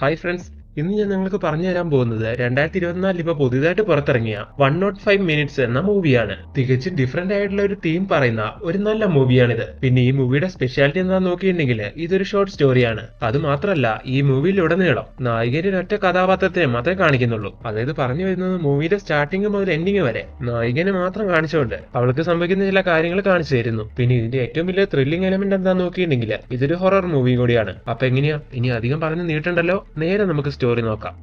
Hi friends, ഇന്ന് ഞാൻ നിങ്ങൾക്ക് പറഞ്ഞു തരാൻ പോകുന്നത് 2024 ഇപ്പോൾ പുതിയതായിട്ട് പുറത്തിറങ്ങിയ 105 മിനിറ്റ്സ് എന്ന മൂവിയാണ്. തികച്ചും ഡിഫറെന്റ് ആയിട്ടുള്ള ഒരു തീം പറയുന്ന ഒരു നല്ല മൂവിയാണിത്. പിന്നെ ഈ മൂവിയുടെ സ്പെഷ്യാലിറ്റി എന്താണെന്ന് നോക്കിയിട്ടുണ്ടെങ്കിൽ ഇതൊരു ഷോർട്ട് സ്റ്റോറിയാണ്. അത് മാത്രമല്ല, ഈ മൂവിയിലുടനീളം നായികയുടെ ഒറ്റ കഥാപാത്രത്തെ മാത്രമേ കാണിക്കുന്നുള്ളൂ. അതായത് പറഞ്ഞു വരുന്നത് മൂവിയുടെ സ്റ്റാർട്ടിങ് മുതൽ എൻഡിങ് വരെ നായികനെ മാത്രം കാണിച്ചുകൊണ്ട് അവൾക്ക് സംഭവിക്കുന്ന ചില കാര്യങ്ങൾ കാണിച്ചു തരുന്നു. പിന്നെ ഇതിന്റെ ഏറ്റവും വലിയ ത്രില്ലിംഗ് എലമെന്റ് എന്താണെന്ന് നോക്കിയിട്ടുണ്ടെങ്കിൽ ഇതൊരു ഹൊറർ മൂവി കൂടിയാണ്. അപ്പൊ എങ്ങനെയാ, ഇനി അധികം പറഞ്ഞു നീട്ടണ്ടല്ലോ, നേരെ നമുക്ക് സ്റ്റോറി നോക്കാം.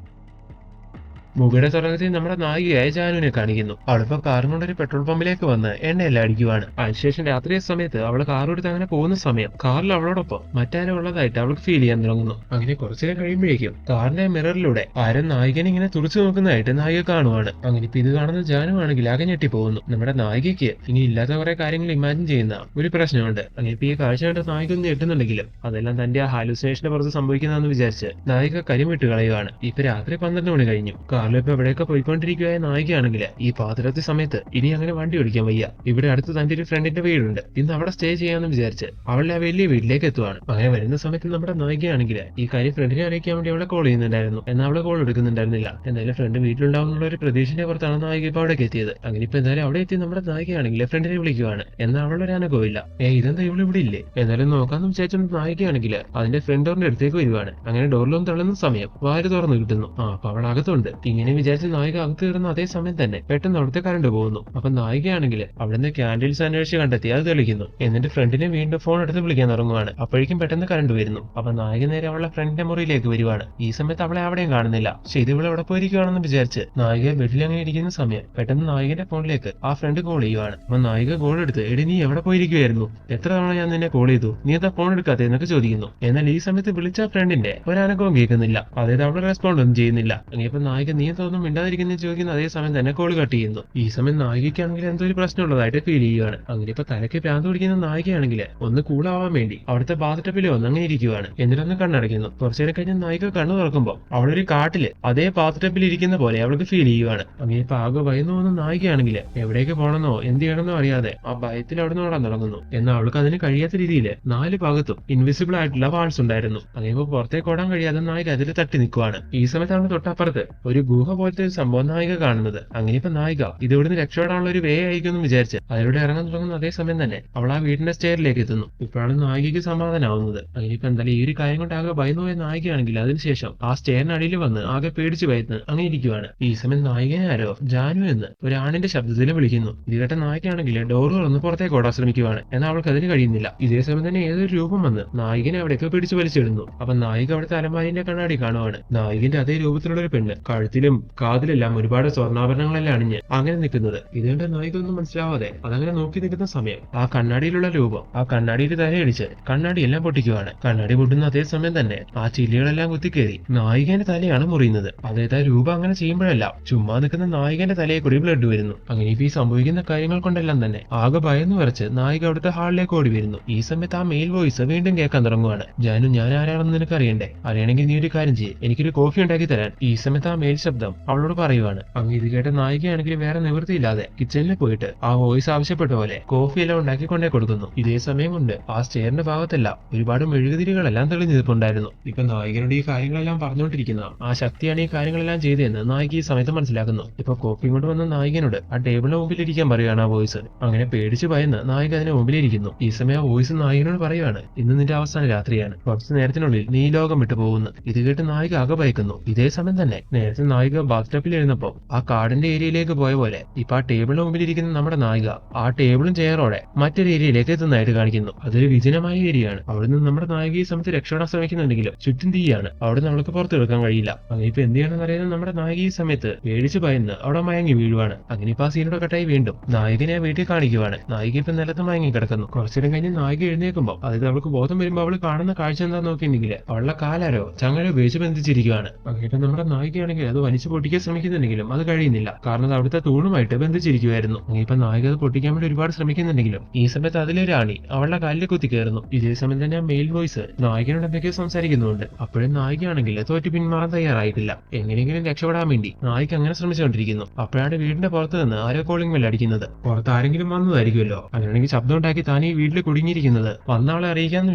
മൂവിയുടെ തുടക്കത്തിൽ നമ്മുടെ നായികയായ ജാനുവിനെ കാണിക്കുന്നു. അവളിപ്പോ കാറും കൊണ്ടൊരു പെട്രോൾ പമ്പിലേക്ക് വന്ന് എണ്ണയെല്ലാം അടിക്കുവാണ്. അതിനുശേഷം രാത്രി സമയത്ത് അവൾ കാർ എടുത്ത് അങ്ങനെ പോകുന്ന സമയം കാറിൽ അവളോടൊപ്പം മറ്റാരും ഉള്ളതായിട്ട് അവൾക്ക് ഫീൽ ചെയ്യാൻ തുടങ്ങുന്നു. അങ്ങനെ കുറച്ചു നേരം കഴിയുമ്പോഴേക്കും കാറിന്റെ മിററിലൂടെ ആരും നായികനെ ഇങ്ങനെ തുറച്ചു നോക്കുന്നതായിട്ട് നായിക കാണുവാണ്. അങ്ങനെ ഇപ്പൊ ഇത് കാണുന്ന ജാനു ആണെങ്കിൽ ആകെ ഞെട്ടിപ്പോകുന്നു. നമ്മുടെ നായികയ്ക്ക് ഇനി ഇല്ലാത്ത കുറെ കാര്യങ്ങൾ ഇമാജിൻ ചെയ്യുന്ന ഒരു പ്രശ്നമുണ്ട്. അങ്ങനെ ഇപ്പൊ ഈ കാഴ്ച കണ്ട് നായിക ഒന്ന് ഞെട്ടുന്നുണ്ടെങ്കിലും അതെല്ലാം തന്റെ ആ ഹാലുസിനേഷനെ പുറത്ത് സംഭവിക്കുന്നതെന്ന് വിചാരിച്ച് നായിക കരിമിട്ട് കളയുവാണ്. ഇപ്പൊ രാത്രി 12 മണി കഴിഞ്ഞു. കാറിലിപ്പോ എവിടെയൊക്കെ പോയിക്കൊണ്ടിരിക്കുകയായ നായികയാണെങ്കിൽ ഈ പാതിരാത്രി സമയത്ത് ഇനി അങ്ങനെ വണ്ടി ഓടിക്കാൻ വയ്യ. ഇവിടെ അടുത്ത് തന്റെ ഒരു ഫ്രണ്ടിന്റെ വീടുണ്ട്. ഇന്ന് അവിടെ സ്റ്റേ ചെയ്യാന്ന് വിചാരിച്ച് അവളുടെ ആ വലിയ വീട്ടിലേക്ക് എത്തുവാണ്. അങ്ങനെ വരുന്ന സമയത്ത് നമ്മുടെ നായികയാണെങ്കിൽ ഈ കാര്യം ഫ്രണ്ടിനെ അറിയിക്കാൻ വേണ്ടി അവളെ കോൾ ചെയ്യുന്നുണ്ടായിരുന്നു. എന്നാൽ അവളെ കോൾ എടുക്കുന്നുണ്ടായിരുന്നില്ല. എന്തായാലും ഫ്രണ്ട് വീട്ടിലുണ്ടാവുന്ന ഒരു പ്രതീക്ഷയുടെ പുറത്താണ് നായിക ഇപ്പൊ അവിടേക്ക് എത്തിയത്. അങ്ങനെ ഇപ്പൊ എന്തായാലും അവിടെ എത്തി നമ്മുടെ നായികയാണെങ്കിൽ ഫ്രണ്ടിനെ വിളിക്കുവാണ്. എന്നാൽ അവളൊരു അനക്കമില്ല. ഇതെന്താ ഇവിടെ ഇല്ലേ? എന്നാലും നോക്കാന്ന് വിചാരിച്ചൊന്നും നായികയാണെങ്കിൽ അതിന്റെ ഫ്രണ്ട് ഡോറിന്റെ അടുത്തേക്ക് വരുവാണ്. അങ്ങനെ ഡോറിലൊന്നും തള്ളുന്ന സമയം വാര് തുറന്നു കിട്ടുന്നു. അപ്പൊ അവൾ അകത്തുണ്ട്. ഇങ്ങനെ വിചാരിച്ച് നായിക അകത്ത് കയറുന്ന അതേ സമയം തന്നെ പെട്ടെന്ന് അവിടുത്തെ കറണ്ട് പോകുന്നു. അപ്പൊ നായികയാണെങ്കിൽ അവിടുന്ന് ക്യാൻഡിൽസ് അന്വേഷിച്ച് കണ്ടെത്തി അത് തെളിക്കുന്നു. എന്നിട്ട് ഫ്രണ്ടിനെ വീണ്ടും ഫോൺ എടുത്ത് വിളിക്കാൻ തുടങ്ങുവാണ്. അപ്പോഴേക്കും പെട്ടെന്ന് കറണ്ട് വരുന്നു. അപ്പൊ നായിക നേരെ അവളുടെ ഫ്രണ്ടിന്റെ മുറിയിലേക്ക് വരുവാണ്. ഈ സമയത്ത് അവളെ അവിടെയും കാണുന്നില്ല. ശരി, ഇവളെ എവിടെ പോയിരിക്കുകയാണെന്ന് വിചാരിച്ച് നായിക ബെഡിൽ അങ്ങനെ ഇരിക്കുന്ന സമയം പെട്ടെന്ന് നായികന്റെ ഫോണിലേക്ക് ആ ഫ്രണ്ട് കോൾ ചെയ്യുവാണ്. അപ്പൊ നായിക കോൾ എടുത്ത്, എടി നീ എവിടെ പോയിരിക്കുവായിരുന്നു? എത്ര തവണ ഞാൻ നിന്നെ കോൾ ചെയ്തു, നീ എന്താ ഫോൺ എടുക്കാതെ എന്നൊക്കെ ചോദിക്കുന്നു. എന്നാൽ ഈ സമയത്ത് വിളിച്ച ഫ്രണ്ടിന്റെ ഒരനക്കവും കേൾക്കുന്നില്ല. അതായത് അവളെ റെസ്പോണ്ട് ഒന്നും ചെയ്യുന്നില്ല. അങ്ങനെ ഇപ്പൊ നായിക നീ തോന്നും മിണ്ടാതിരിക്കുന്ന ചോദിക്കുന്ന അതേ സമയം തന്നെ കോൾ കട്ട് ചെയ്യുന്നു. ഈ സമയം നായികയ്ക്കാണെങ്കിൽ എന്തോ ഒരു പ്രശ്നമുള്ളതായിട്ട് ഫീൽ ചെയ്യുവാണ്. അങ്ങനെ ഇപ്പൊ തലയ്ക്ക് ഭ്രാന്ത് പിടിക്കുന്ന നായികയാണെങ്കിൽ ഒന്ന് കൂളാവാൻ വേണ്ടി അവിടുത്തെ ബാത്ടബിൽ വന്ന് അങ്ങനെ ഇരിക്കുവാണ്. എന്നിട്ടൊന്ന് കണ്ണടയ്ക്കുന്നു. കുറച്ചേരം കഴിഞ്ഞ് നായിക കണ്ണു തുറക്കുമ്പോൾ അവളൊരു കാട്ടില് അതേ ബാത്ടബിൽ ഇരിക്കുന്ന പോലെ അവൾക്ക് ഫീൽ ചെയ്യുവാണ്. അങ്ങനെ ഇപ്പൊ ആകെ ഭയന്നു പോകുന്ന നായികയാണെങ്കിൽ എവിടേക്ക് പോകണമെന്നോ എന്ത് ചെയ്യണമെന്നോ അറിയാതെ ആ ഭയത്തിൽ അവിടെ നിന്ന് ഓടാൻ തുടങ്ങുന്നു. എന്നാൽ അവൾക്ക് അതിന് കഴിയാത്ത രീതിയിൽ 4 ഭാഗത്തും ഇൻവിസിബിൾ ആയിട്ടുള്ള വാൾസ് ഉണ്ടായിരുന്നു. അങ്ങനെ ഇപ്പൊ പുറത്തേക്ക് ഓടാൻ കഴിയാതെ നായിക അതിൽ തട്ടി നിൽക്കുവാണ്. ഈ സമയത്താണ് തൊട്ടപ്പുറത്ത് ഒരു ഗുഹ പോലത്തെ ഒരു സംഭവം നായിക കാണുന്നത്. അങ്ങനെ ഇപ്പൊ നായിക ഇത് ഇവിടുന്ന് രക്ഷപ്പെടാനുള്ള ഒരു വേ ആയിരിക്കും എന്ന് വിചാരിച്ച് അതിലൂടെ ഇറങ്ങാൻ തുടങ്ങുന്ന അതേ സമയം തന്നെ അവൾ ആ വീടിന്റെ സ്റ്റെയറിലേക്ക് എത്തുന്നു. ഇപ്പോഴാണ് നായികയ്ക്ക് സമാധാനമാവുന്നത്. അങ്ങനെ ഇപ്പൊ എന്തായാലും ഈ ഒരു കാര്യം കൊണ്ട് ആകെ ഭയന്നു പോയ നായികയാണെങ്കിൽ അതിനുശേഷം ആ സ്റ്റെയറിന് അടിയിൽ വന്ന് ആകെ പേടിച്ച് ഭയന്ന് അങ്ങനെ ഇരിക്കുവാണ്. ഈ സമയം നായികനെ ആരോ ജാനു എന്ന് ഒരു ആണിന്റെ ശബ്ദത്തിൽ വിളിക്കുന്നു. ഇത് കേട്ട നായികയാണെങ്കിൽ ഡോർ തുറന്ന് പുറത്തേക്ക് ഓടാൻ ശ്രമിക്കുവാണ്. എന്നാൽ അവൾക്ക് അതിന് കഴിയുന്നില്ല. ഇതേ സമയം തന്നെ ഏതൊരു രൂപം വന്ന് നായികനെ അവിടേക്ക് പിടിച്ചു വലിച്ചിടുന്നു. അപ്പൊ നായിക അവിടുത്തെ അലമാരിന്റെ കണ്ണാടി കാണുവാണ്. നായികന്റെ അതേ രൂപത്തിലുള്ള ഒരു പെണ്ണ് കഴുത്തിലും കാതിലെല്ലാം ഒരുപാട് സ്വർണ്ണാഭരണങ്ങളെല്ലാം അണിഞ്ഞ് അങ്ങനെ നിൽക്കുന്നത്. ഇതുകൊണ്ട് നായിക ഒന്നും മനസ്സിലാവാതെ അതങ്ങനെ നോക്കി നിൽക്കുന്ന സമയം ആ കണ്ണാടിയിലുള്ള രൂപം ആ കണ്ണാടിയിൽ തലയടിച്ച് കണ്ണാടി എല്ലാം പൊട്ടിക്കുവാണ്. കണ്ണാടി പൊട്ടുന്ന അതേ സമയം തന്നെ ആ ചില്ലികളെല്ലാം കുത്തിക്കേറി നായികന്റെ തലയാണ് മുറിയുന്നത്. അതായത് ആ രൂപം അങ്ങനെ ചെയ്യുമ്പോഴെല്ലാം ചുമ്മാ നിൽക്കുന്ന നായികന്റെ തലയെ കൂടി ബ്ലഡ് വരുന്നു. അങ്ങനെ ഇപ്പൊ ഈ സംഭവിക്കുന്ന കാര്യങ്ങൾ കൊണ്ടെല്ലാം തന്നെ ആകെ ഭയന്ന് വരച്ച് നായിക അവിടുത്തെ ഹാളിലേക്ക് ഓടി വരുന്നു. ഈ സമയത്ത് ആ മെയിൽ വോയിസ് വീണ്ടും കേൾക്കാൻ തുടങ്ങുവാണ്. ജാനു, ഞാൻ ആരാണെന്ന് നിനക്ക് അറിയണ്ടേ? അറിയണമെങ്കിൽ നീ ഒരു കാര്യം ചെയ്യ്, എനിക്കൊരു കോഫി ഉണ്ടാക്കി തരാൻ. ഈ സമയത്ത് ആ മെയിൽ ശബ്ദം അവളോട് പറയുവാണ്. അങ്ങ് ഇത് കേട്ട നായികയാണെങ്കിൽ വേറെ നിവൃത്തിയില്ലാതെ കിച്ചണിൽ പോയിട്ട് ആ വോയിസ് ആവശ്യപ്പെട്ട പോലെ കോഫി എല്ലാം ഉണ്ടാക്കി കൊണ്ടേ കൊടുക്കുന്നു. ഇതേ സമയം കൊണ്ട് ആ സ്റ്റെയറിന്റെ ഭാഗത്തെല്ലാം ഒരുപാട് മെഴുകുതിരികളെല്ലാം തെളിഞ്ഞു നിൽപ്പുണ്ടായിരുന്നു. ഇപ്പൊ നായികനോട് ഈ കാര്യങ്ങളെല്ലാം പറഞ്ഞുകൊണ്ടിരിക്കുന്ന ആ ശക്തിയാണ് ഈ കാര്യങ്ങളെല്ലാം ചെയ്തതെന്ന് നായിക ഈ സമയത്ത് മനസ്സിലാക്കുന്നു. ഇപ്പൊ കോഫി കൊണ്ട് വന്ന നായികനോട് ആ ടേബിളിന് മുമ്പിൽ ഇരിക്കാൻ പറയുകയാണ് ആ വോയിസ്. അങ്ങനെ പേടിച്ച് ഭയന്ന് നായിക അതിന് മുമ്പിലിരിക്കുന്നു. ഈ സമയം ആ വോയിസ് നായികനോട് പറയുവാണ്, ഇന്ന് നിന്റെ അവസാന രാത്രിയാണ്, കുറച്ചു നേരത്തിനുള്ളിൽ നീ ലോകം വിട്ടു പോകുന്നു. ഇത് കേട്ട് നായിക ആകെ ഭയക്കുന്നു. ഇതേ സമയം തന്നെ നേരത്തെ നായിക ബാത്ടബിൽ ഇരുന്നപ്പോ ആ കാടിന്റെ ഏരിയയിലേക്ക് പോയ പോലെ ഇപ്പൊ ആ ടേബിളിന് മുമ്പിൽ ഇരിക്കുന്ന നമ്മുടെ നായിക ആ ടേബിളും ചെയറോടെ മറ്റൊരു ഏരിയയിലേക്ക് എത്തുന്നതായിട്ട് കാണിക്കുന്നു. അതൊരു വിജനമായ ഏരിയയാണ്. അവിടുന്ന് നമ്മുടെ നായിക ഈ സമയത്ത് രക്ഷപ്പെടാൻ ശ്രമിക്കുന്നുണ്ടെങ്കിലും ചുറ്റും തീയാണ്. അവിടെ നമ്മൾക്ക് പുറത്തെടുക്കാൻ കഴിയില്ല. അങ്ങനെ ഇപ്പൊ എന്ത് ചെയ്യണമെന്ന് അറിയാതെ നമ്മുടെ നായിക ഈ സമയത്ത് പേടിച്ച് ഭയന്ന് അവിടെ മയങ്ങി വീഴുവാണ്. അങ്ങനെ ഇപ്പൊ ആ സീനോടെ കട്ടായി വീണ്ടും നായികനെ വീട്ടിൽ കാണിക്കുവാണ്. നായിക ഇപ്പൊ നിലത്ത് മയങ്ങി കിടക്കുന്നു. കുറച്ചിടം കഴിഞ്ഞ് നായിക എഴുന്നേൽക്കുമ്പോൾ അതായത് അവൾക്ക് ബോധം വരുമ്പോൾ അവൾ കാണുന്ന കാഴ്ച എന്താന്ന് നോക്കിയിട്ടുണ്ടെങ്കിൽ അവളുടെ കാലാരോ ചങ്ങല ഉപയോഗിച്ച് ബന്ധിച്ചിരിക്കുകയാണ്. അങ്ങനെ ഇപ്പൊ നമ്മുടെ നായികയാണെങ്കിൽ അത് വലിച്ചു പൊട്ടിക്കാൻ ശ്രമിക്കുന്നുണ്ടെങ്കിലും അത് കഴിയുന്നില്ല. കാരണം അത് അവിടുത്തെ തൂണുമായിട്ട് ബന്ധിച്ചിരിക്കുമായിരുന്നു. ഇപ്പൊ നായിക അത് പൊട്ടിക്കാൻ വേണ്ടി ഒരുപാട് ശ്രമിക്കുന്നുണ്ടെങ്കിലും ഈ സമയത്ത് അതിലൊരു ആണി അവളുടെ കാലിൽ കുത്തി കയറുന്നു. ഇതേ സമയം തന്നെ ആ മെയിൽ വോയിസ് നായികനോട് എന്തൊക്കെയോ സംസാരിക്കുന്നുണ്ട്. അപ്പോഴും നായികയാണെങ്കിൽ തോറ്റു പിന്മാറാൻ തയ്യാറായിട്ടില്ല. എങ്ങനെയെങ്കിലും രക്ഷപ്പെടാൻ വേണ്ടി നായിക അങ്ങനെ ശ്രമിച്ചുകൊണ്ടിരിക്കുന്നു. അപ്പോഴാണ് വീടിന്റെ പുറത്ത് നിന്ന് ആരോ കോളിംഗ് ബെൽ അടിക്കുന്നത്. പുറത്ത് ആരെങ്കിലും വന്നതായിരിക്കുമല്ലോ. അങ്ങനെയാണെങ്കിൽ ശബ്ദം ഉണ്ടാക്കി താൻ ഈ വീട്ടിൽ കുടുങ്ങിയിരിക്കുന്നത് വന്ന ആളെ അറിയിക്കാന്ന്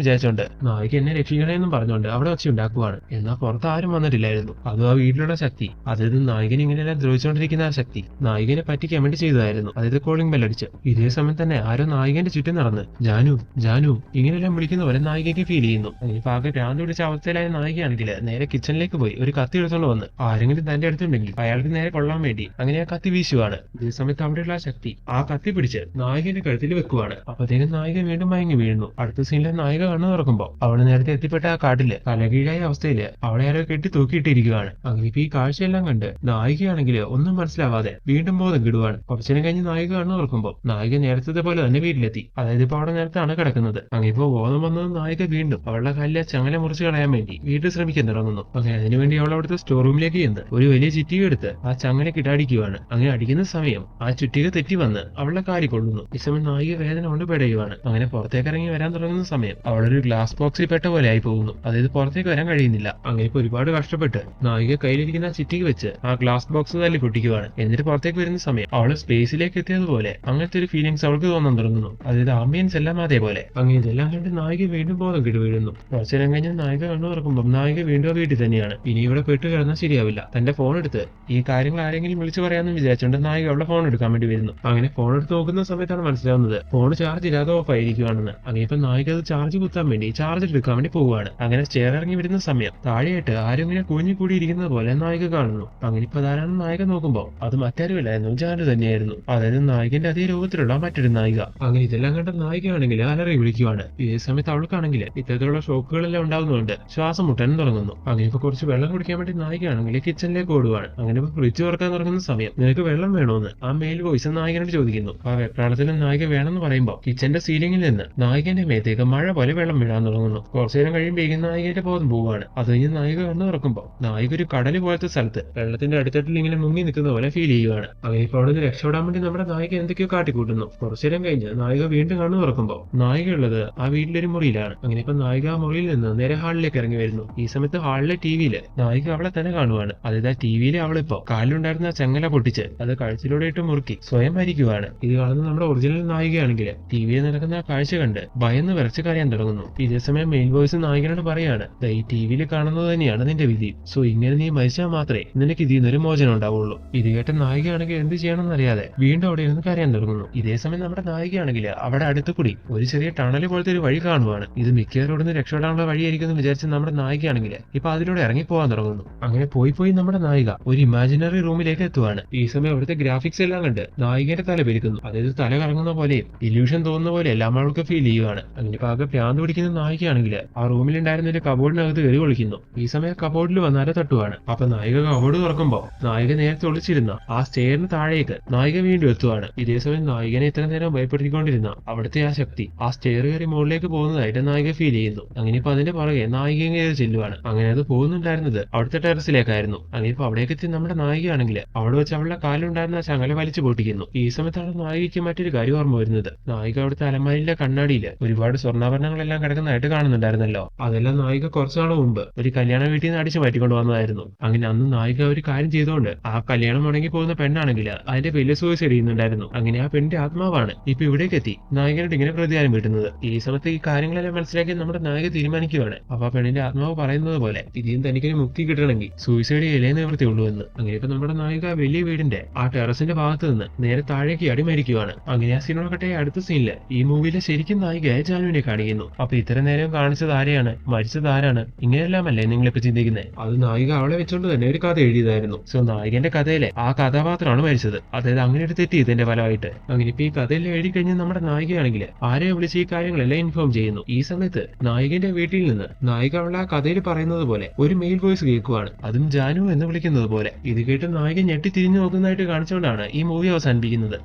വിചാരിച്ചോണ്ട് നായിക എന്നെ രക്ഷിക്കണമെന്നും പറഞ്ഞുകൊണ്ട് അവിടെ വെച്ച് ഉണ്ടാക്കുവാണ്. എന്നാൽ പുറത്ത് ആരും വന്നിട്ടില്ലായിരുന്നു. അതും ആ വീട്ടിലുള്ള ശക്തി, അതായത് നായികനെ ഇങ്ങനെയെല്ലാം ദ്രോഹിച്ചുകൊണ്ടിരിക്കുന്ന ആ ശക്തി നായികനെ പറ്റിക്കാൻ വേണ്ടി ചെയ്തതായിരുന്നു. അതായത് കോളിംഗ് ബെൽ അടിച്ച്. ഇതേ സമയം തന്നെ ആരോ നായികന്റെ ചുറ്റും നടന്ന് ജാനു ജാനു ഇങ്ങനെയെല്ലാം വിളിക്കുന്ന പോലെ നായികയ്ക്ക് ഫീൽ ചെയ്യുന്നു. ഇനിയിപ്പോ ആകെ ഭ്രാന്ത് പിടിച്ച അവസ്ഥയിലായ നായികയാണെങ്കിൽ നേരെ കിച്ചണിലേക്ക് പോയി ഒരു കത്തി എടുത്തോണ്ട് വന്ന് ആരെങ്കിലും തന്റെ അടുത്തുണ്ടെങ്കിൽ അയാൾക്ക് നേരെ കൊള്ളാൻ വേണ്ടി അങ്ങനെ ആ കത്തി വീശുവാണ്. ഇതേ സമയത്ത് അവിടെയുള്ള ആ ശക്തി ആ കത്തി പിടിച്ച് നായികന്റെ കഴുത്തിൽ വെക്കുവാണ്. അപ്പോഴത്തേക്കും നായിക വീണ്ടും മയങ്ങി വീഴുന്നു. അടുത്ത സീനിലെ നായിക കണ്ണു തുറക്കുമ്പോൾ അവള് നേരത്തെ എത്തിപ്പെട്ട ആ കാട്ടില് തലകീഴായ അവസ്ഥയില് അവളെ ആരോ കെട്ടി തൂക്കിയിട്ടിരിക്കുകയാണ്. അങ്ങനെ ഇപ്പൊ ഈ കാഴ്ചയെല്ലാം കണ്ട് നായികയാണെങ്കിൽ ഒന്നും മനസ്സിലാവാതെ വീണ്ടും ബോധം കിടുവാണ്. കുറച്ചിനും കഴിഞ്ഞ് നായിക കണ്ണു തുറക്കുമ്പോൾ നായിക നേരത്തെ പോലെ തന്നെ വീട്ടിലെത്തി. അതായത് ഇപ്പൊ അവിടെ നേരത്താണ് കിടക്കുന്നത്. അങ്ങനെ ഇപ്പൊ ബോധം വന്നത് നായിക വീണ്ടും അവളുടെ കാലിലെ ചങ്ങല മുറിച്ച് കളയാൻ വേണ്ടി വീട്ടിൽ ശ്രമിക്കാൻ തുടങ്ങുന്നു. അങ്ങനെ അതിനുവേണ്ടി അവൾ അവിടുത്തെ സ്റ്റോർ റൂമിലേക്ക് ചെന്ന് ഒരു വലിയ ചുറ്റിക എടുത്ത് ആ ചങ്ങല കിട്ടടിക്കുവാണ്. അങ്ങനെ അടിക്കുന്ന സമയം ആ ചുറ്റിക തെറ്റി വന്ന് അവളുടെ കാലിൽ കൊള്ളുന്നു. ഈ സമയം നായിക വേദന കൊണ്ട് പെടുകയാണ്. അങ്ങനെ പുറത്തേക്ക് ഇറങ്ങി വരാൻ തുടങ്ങുന്ന സമയം അവളൊരു ഗ്ലാസ് ബോക്സിൽ പെട്ട പോലെ ആയി പോകുന്നു. അതായത് പുറത്തേക്ക് വരാൻ കഴിയുന്നില്ല. അങ്ങനെ ഇപ്പൊ ഒരുപാട് കഷ്ടപ്പെട്ട് നായിക കയ്യിലിരിക്കുന്ന ചിറ്റിക്ക് വെച്ച് ആ ഗ്ലാസ് ബോക്സ് തല്ലി പൊട്ടിക്കുവാണ്. എന്നിട്ട് പുറത്തേക്ക് വരുന്ന സമയം അവള് സ്പേസിലേക്ക് എത്തിയതുപോലെ അങ്ങനത്തെ ഒരു ഫീലിങ്സ് അവൾക്ക് തോന്നാൻ തുടങ്ങുന്നു. അതായത് ആംബിയൻസ് എല്ലാം അതേപോലെ. അങ്ങനെ ഇതെല്ലാം കണ്ട് നായിക വീണ്ടും ബോധം കിടു വീഴുന്നു. കുറച്ചു നേരം കഴിഞ്ഞ് നായിക കണ്ണു തുറക്കുമ്പോൾ നായിക വീണ്ടും വീട്ടിൽ തന്നെയാണ്. ഇനി ഇവിടെ പെട്ട് കിടന്നാൽ ശരിയാവില്ല. തന്റെ ഫോൺ എടുത്ത് ഈ കാര്യങ്ങൾ ആരെങ്കിലും വിളിച്ചു പറയാമെന്ന് വിചാരിച്ചുകൊണ്ട് നായിക അവളുടെ ഫോൺ എടുക്കാൻ വേണ്ടി വരുന്നു. അങ്ങനെ ഫോൺ എടുത്ത് നോക്കുന്ന സമയത്താണ് മനസ്സിലാവുന്നത് ഫോൺ ചാർജ് ഇല്ലാതെ ഓഫ് ആയിരിക്കുവാണെന്ന്. അങ്ങനെ ഇപ്പൊ നായിക അത് ചാർജ് കുത്താൻ വേണ്ടി ചാർജ് എടുക്കാൻ വേണ്ടി പോവുകയാണ്. അങ്ങനെ സ്റ്റെയർ ഇറങ്ങി വരുന്ന സമയം താഴെയായിട്ട് ആരും ഇങ്ങനെ കുഞ്ഞിക്കൂടി ഇരിക്കുന്നത് പോലെ നായിക കാണുന്നു. അങ്ങനെ ഇപ്പൊ അതാരാണ് നായിക നോക്കുമ്പോൾ അത് മറ്റാരുമില്ലായിരുന്നു, ജാനു തന്നെയായിരുന്നു. അതായത് നായികന്റെ അതേ രൂപത്തിലുള്ള മറ്റൊരു നായിക. അങ്ങനെ ഇതെല്ലാം കണ്ട നായികയാണെങ്കിൽ അലറി വിളിക്കുവാണ്. ഇതേ സമയത്ത് അവൾക്കാണെങ്കിൽ ഇത്തരത്തിലുള്ള ഷോക്കുകളെല്ലാം ഉണ്ടാകുന്നുണ്ട് ശ്വാസം മുട്ടാനും തുടങ്ങുന്നു. അങ്ങനെ ഇപ്പൊ കുറച്ച് വെള്ളം കുടിക്കാൻ വേണ്ടി നായികയാണെങ്കിൽ കിച്ചണിലേക്ക് ഓടുവാണ്. അങ്ങനെ ഇപ്പൊ ഫ്രിഡ്ജ് തുറക്കാൻ തുടങ്ങുന്ന സമയം നിനക്ക് വെള്ളം വേണോന്ന് ആ മെയിൽ വോയിസ് നായികനോട് ചോദിക്കുന്നു. ആ വെപ്രാളത്തിൽ നായിക വേണമെന്ന് പറയുമ്പോൾ കിച്ചന്റെ സീലിംഗിൽ നിന്ന് നായികന്റെ മേത്തേക്ക് മഴ പോലെ വെള്ളം വീഴാൻ തുടങ്ങുന്നു. കുറച്ചു നേരം കഴിയുമ്പോഴേക്കും നായികന്റെ ബോധം പോവുകയാണ്. അത് കഴിഞ്ഞ് നായിക കണ്ണു തുറക്കുമ്പോൾ നായിക ഒരു കടല് പോലത്തെ സ്ഥലത്ത് വെള്ളത്തിന്റെ അടുത്തട്ടിൽ ഇങ്ങനെ മുങ്ങി നിൽക്കുന്ന പോലെ ഫീൽ ചെയ്യുവാണ്. അങ്ങനെ ഇപ്പോൾ അവിടെ നിന്ന് രക്ഷപ്പെടാൻ വേണ്ടി നമ്മുടെ നായിക എന്തൊക്കെയോ കാട്ടിക്കൂട്ടുന്നു. കുറച്ചു നേരം കഴിഞ്ഞ് നായിക വീണ്ടും കണ്ണു തുറക്കുമ്പോൾ നായിക ഉള്ളത് ആ വീട്ടിലൊരു മുറിയിലാണ്. അങ്ങനെ ഇപ്പൊ നായിക ആ മുറിയിൽ നിന്ന് നേരെ ഹാളിലേക്ക് ഇറങ്ങി വരുന്നു. ഈ സമയത്ത് ഹാളിലെ ടിവിയില് നായിക അവളെ തന്നെ കാണുവാണ്. അതായത് ആ ടിവിയിലെ അവളിപ്പോ കാലിലുണ്ടായിരുന്ന ചങ്ങല പൊട്ടിച്ച് അത് കഴുത്തിലൂടെ ഇട്ട് മുറുക്കി സ്വയം മരിക്കുവാണ്. ഇത് കാണുന്ന നമ്മുടെ ഒറിജിനൽ നായികയാണെങ്കിൽ ടിവിയിൽ നടക്കുന്ന ആ കാഴ്ച കണ്ട് ഭയന്ന് വിറച്ച് കരയാൻ തുടങ്ങുന്നു. ഇതേ സമയം മെയിൽ വോയിസ് നായികനോട് പറയാണ്, ഈ ടിവിയിൽ കാണുന്നത് തന്നെയാണ് നിന്റെ വിധി. സോ ഇങ്ങനെ നീ മരിച്ചാൽ മാത്രമേ നിനക്ക് ഇതിൽ നിന്നൊരു മോചനം ഉണ്ടാവുള്ളൂ. ഇത് കേട്ട നായികയാണെങ്കിൽ എന്ത് ചെയ്യണമെന്ന് അറിയാതെ വീണ്ടും അവിടെ ഇരുന്ന് കരയാൻ തുടങ്ങുന്നു. ഇതേ സമയം നമ്മുടെ നായികയാണെങ്കിൽ അവിടെ അടുത്ത് കൂടി ഒരു ചെറിയ ടണല് പോലത്തെ ഒരു വഴി കാണുവാണ്. ഇത് മിക്കവരോട് നിന്ന് രക്ഷപ്പെടാനുള്ള വഴിയായിരിക്കും എന്ന് വിചാരിച്ച് നമ്മുടെ നായികയാണെങ്കിൽ ഇപ്പൊ അതിലൂടെ ഇറങ്ങി പോകാൻ തുടങ്ങുന്നു. അങ്ങനെ പോയി നമ്മുടെ നായിക ഒരു ഇമാജിനറി റൂമിലേക്ക് എത്തുവാണ്. ഈ സമയം അവിടുത്തെ ഗ്രാഫിക്സ് എല്ലാം കണ്ട് നായികയുടെ തല പെരുക്കുന്നു. അതായത് തല കറങ്ങുന്ന പോലെയും ഇല്യൂഷൻ തോന്നുന്ന പോലെ എല്ലാം അവൾക്ക് ഫീൽ ചെയ്യുവാണ്. അങ്ങനെ ഇപ്പൊ ആകെ ഭ്രാന്ത് പിടിക്കുന്ന നായികയാണെങ്കിൽ ആ റൂമിലുണ്ടായിരുന്ന ഒരു കബോർഡിനകത്ത് കയറി ഒളിക്കുന്നു. ഈ സമയം കബോർഡിൽ വന്നാലെ തട്ടുവാണ്. അപ്പൊ നായിക കബോർഡ് തുറക്കുമ്പോൾ നായിക നേരത്തെ ഒളിച്ചിരുന്ന ആ സ്റ്റെയറിന് താഴേക്ക് നായിക വീണ്ടും എത്തുവാണ്. ഇതേ സമയം നായികനെ ഇത്ര നേരം ഭയപ്പെടുത്തിക്കൊണ്ടിരുന്ന അവിടുത്തെ ആ ശക്തി ആ സ്റ്റെയർ കയറി മുകളിലേക്ക് പോകുന്നതായിട്ട് നായിക ഫീൽ ചെയ്യുന്നു. അങ്ങനെ ഇപ്പൊ അതിന്റെ പുറകെ നായിക കയറി ചെല്ലുവാണ്. അങ്ങനെ അത് പോകുന്നുണ്ടായിരുന്നത് അവിടുത്തെ ടെറസിലേക്കായിരുന്നു. അങ്ങനെ ഇപ്പൊ അവിടേക്ക് എത്തി നമ്മുടെ നായികയാണെങ്കിൽ അവിടെ വെച്ച് അവളുടെ കാലിലുണ്ടായിരുന്ന ചങ്ങല വലിച്ചു പൊട്ടിക്കുന്നു. ഈ സമയത്താണ് നായികയ്ക്ക് മറ്റൊരു കാര്യം ഓർമ്മ വരുന്നത്. നായിക അവിടുത്തെ അലമാരിയിലെ കണ്ണാടിയിൽ ഒരുപാട് സ്വർണ്ണാഭരണങ്ങളെല്ലാം കിടക്കുന്നതായിട്ട് കാണുന്നുണ്ടായിരുന്നല്ലോ. അതെല്ലാം നായിക കുറച്ചുനാൾ മുമ്പ് ഒരു കല്യാണ വീട്ടിൽ നിന്ന് അടിച്ചു മാറ്റിക്കൊണ്ട് വന്നതായിരുന്നു. അങ്ങനെ അന്ന് നായിക ഒരു കാര്യം ചെയ്തുകൊണ്ട് ആ കല്യാണം മുടങ്ങി പോകുന്ന പെണ്ണാണെങ്കിൽ അതിന്റെ വലിയ സൂയിസൈഡ് ചെയ്യുന്നുണ്ടായിരുന്നു. അങ്ങനെ ആ പെണ്ണിന്റെ ആത്മാവാണ് ഇപ്പൊ ഇവിടേക്ക് എത്തി നായികനോട് ഇങ്ങനെ പ്രതികാരം വീട്ടുന്നത്. ഈ സമയത്ത് ഈ കാര്യങ്ങളെല്ലാം മനസ്സിലാക്കി നമ്മുടെ നായിക തീരുമാനിക്കുകയാണ്. അപ്പൊ ആ പെണ്ണിന്റെ ആത്മാവ് പറയുന്നത് പോലെ ഇതിന് തനിക്കൊരു മുക്തി കിട്ടണമെങ്കിൽ സൂയിസൈഡ് ചെയ്യലേ നിവൃത്തിയുള്ളൂ എന്ന്. അങ്ങനെ ഇപ്പൊ നമ്മുടെ നായിക വലിയ വീടിന്റെ ആ ടെറസിന്റെ ഭാഗത്ത് നിന്ന് നേരെ താഴേക്ക് അടിമരിക്കുവാണ്. അങ്ങനെ ആ സീനോടൊക്കെ അടുത്ത സീനില് ഈ മൂവിയിലെ ശരിക്കും നായികയായ ജാനുവിനെ കാണിക്കുന്നു. അപ്പൊ ഇത്ര നേരം കാണിച്ചത് ആരെയാണ്, മരിച്ചത് ആരാണ്, ഇങ്ങനെയെല്ലാമല്ലേ നിങ്ങളിപ്പോ ചിന്തിക്കുന്നത്? അത് നായിക അവളെ വെച്ചോണ്ട് തന്നെ ഒരു കഥ എഴുതിയതായിരുന്നു. സോ നായികന്റെ കഥയിലെ ആ കഥാപാത്രമാണ് മരിച്ചത്. അതായത് അങ്ങനെ ഒരു തെറ്റ് ഇതിന്റെ ഫലമായിട്ട്. അങ്ങനെ ഇപ്പൊ ഈ കഥയിൽ എഴുതി കഴിഞ്ഞ് നമ്മുടെ നായികയാണെങ്കിൽ ആരെ വിളിച്ച് ഈ കാര്യങ്ങളെല്ലാം ഇൻഫോം ചെയ്യുന്നു. ഈ സമയത്ത് നായികന്റെ വീട്ടിൽ നിന്ന് നായിക അവളെ ആ കഥയിൽ പറയുന്നത് പോലെ ഒരു മെയിൽ വോയിസ് കേൾക്കുവാണ്. അതും ജാനു എന്ന് വിളിക്കുന്നത് പോലെ. ഇത് കേട്ട് നായിക ഞെട്ടി തിരിഞ്ഞു നോക്കുന്നതായിട്ട് കാണിച്ചുകൊണ്ടാണ് ഈ മൂവി അവസാനിപ്പിക്കുന്നത്.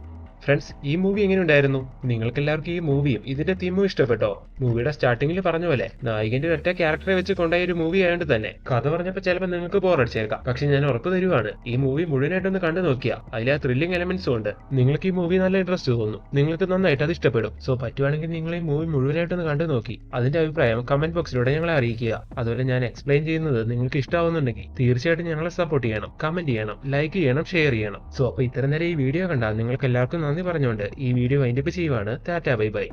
ഫ്രണ്ട്സ്, ഈ മൂവി എങ്ങനെ ഉണ്ടായിരുന്നു? നിങ്ങൾക്ക് എല്ലാവർക്കും ഈ മൂവിയും ഇതിന്റെ തീമും ഇഷ്ടപ്പെട്ടോ? മൂവിയുടെ സ്റ്റാർട്ടിംഗിൽ പറഞ്ഞ പോലെ നായകന്റെ ഒറ്റ ക്യാരക്ടറെ വെച്ച് കൊണ്ടുപോയ ഒരു മൂവി ആയതുകൊണ്ട് തന്നെ കഥ പറഞ്ഞപ്പോൾ ചിലപ്പോൾ നിങ്ങൾക്ക് ബോറടിച്ചേക്കാം. പക്ഷെ ഞാൻ ഉറപ്പ് തരുവാണ്, ഈ മൂവി മുഴുവനായിട്ടൊന്ന് കണ്ടു നോക്കിയാ അതിൽ ആ ത്രില്ലിംഗ് എലമെന്റ്സും ഉണ്ട്. നിങ്ങൾക്ക് ഈ മൂവി നല്ല ഇൻട്രസ്റ്റ് തോന്നും, നിങ്ങൾക്ക് നന്നായിട്ട് അത് ഇഷ്ടപ്പെടും. സോ പറ്റുവാണെങ്കിൽ നിങ്ങൾ ഈ മൂവി മുഴുവനായിട്ടൊന്ന് കണ്ടു നോക്കി അതിന്റെ അഭിപ്രായം കമന്റ് ബോക്സിലൂടെ ഞങ്ങളെ അറിയിക്കുക. അതുപോലെ ഞാൻ എക്സ്പ്ലെയിൻ ചെയ്യുന്നത് നിങ്ങൾക്ക് ഇഷ്ടമാവുന്നുണ്ടെങ്കിൽ തീർച്ചയായിട്ടും ഞങ്ങളെ സപ്പോർട്ട് ചെയ്യണം, കമന്റ് ചെയ്യണം, ലൈക്ക് ചെയ്യണം, ഷെയർ ചെയ്യണം. സോ അപ്പോൾ ഇത്ര നേരം ഈ വീഡിയോ കണ്ടാൽ നിങ്ങൾക്ക് എല്ലാവർക്കും നന്ദി പറഞ്ഞുകൊണ്ട് ഈ വീഡിയോ വൈൻഡപ്പ് ചെയ്യുവാണ്. Tata, bye bye.